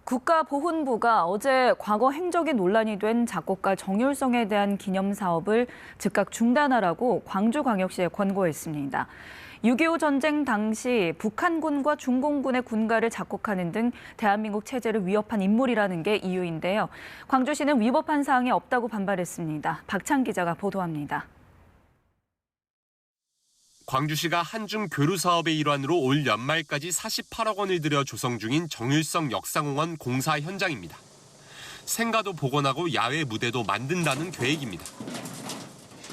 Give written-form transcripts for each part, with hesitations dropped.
국가보훈부가 어제 과거 행적이 논란이 된 작곡가 정율성에 대한 기념 사업을 즉각 중단하라고 광주광역시에 권고했습니다. 6.25 전쟁 당시 북한군과 중공군의 군가를 작곡하는 등 대한민국 체제를 위협한 인물이라는 게 이유인데요. 광주시는 위법한 사항이 없다고 반발했습니다. 박찬 기자가 보도합니다. 광주시가 한중 교류 사업의 일환으로 올 연말까지 48억 원을 들여 조성 중인 정율성 역사공원 공사 현장입니다. 생가도 복원하고 야외 무대도 만든다는 계획입니다.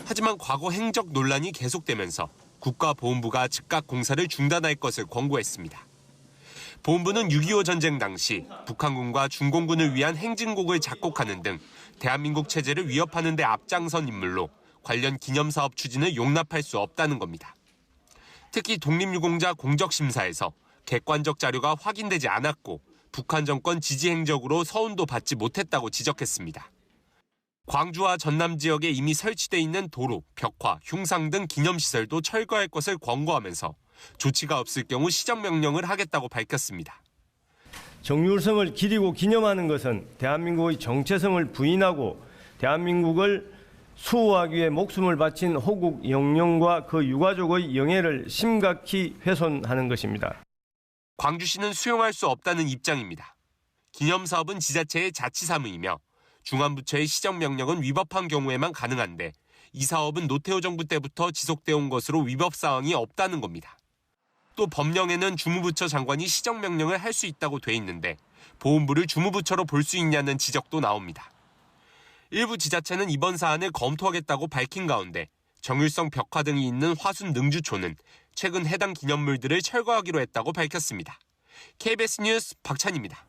하지만 과거 행적 논란이 계속되면서 국가보훈부가 즉각 공사를 중단할 것을 권고했습니다. 보훈부는 6.25 전쟁 당시 북한군과 중공군을 위한 행진곡을 작곡하는 등 대한민국 체제를 위협하는 데 앞장선 인물로 관련 기념사업 추진을 용납할 수 없다는 겁니다. 특히 독립유공자 공적심사에서 객관적 자료가 확인되지 않았고 북한 정권 지지 행적으로 서운도 받지 못했다고 지적했습니다. 광주와 전남 지역에 이미 설치돼 있는 도로, 벽화, 흉상 등 기념시설도 철거할 것을 권고하면서 조치가 없을 경우 시정명령을 하겠다고 밝혔습니다. 정율성을 기리고 기념하는 것은 대한민국의 정체성을 부인하고 대한민국을 수호하기 위해 목숨을 바친 호국 영령과 그 유가족의 영예를 심각히 훼손하는 것입니다. 광주시는 수용할 수 없다는 입장입니다. 기념사업은 지자체의 자치사무이며 중안부처의 시정명령은 위법한 경우에만 가능한데 이 사업은 노태우 정부 때부터 지속되어 온 것으로 위법 사항이 없다는 겁니다. 또 법령에는 주무부처 장관이 시정명령을 할 수 있다고 돼 있는데 보훈부를 주무부처로 볼 수 있냐는 지적도 나옵니다. 일부 지자체는 이번 사안을 검토하겠다고 밝힌 가운데 정율성 벽화 등이 있는 화순 능주초는 최근 해당 기념물들을 철거하기로 했다고 밝혔습니다. KBS 뉴스 박찬입니다.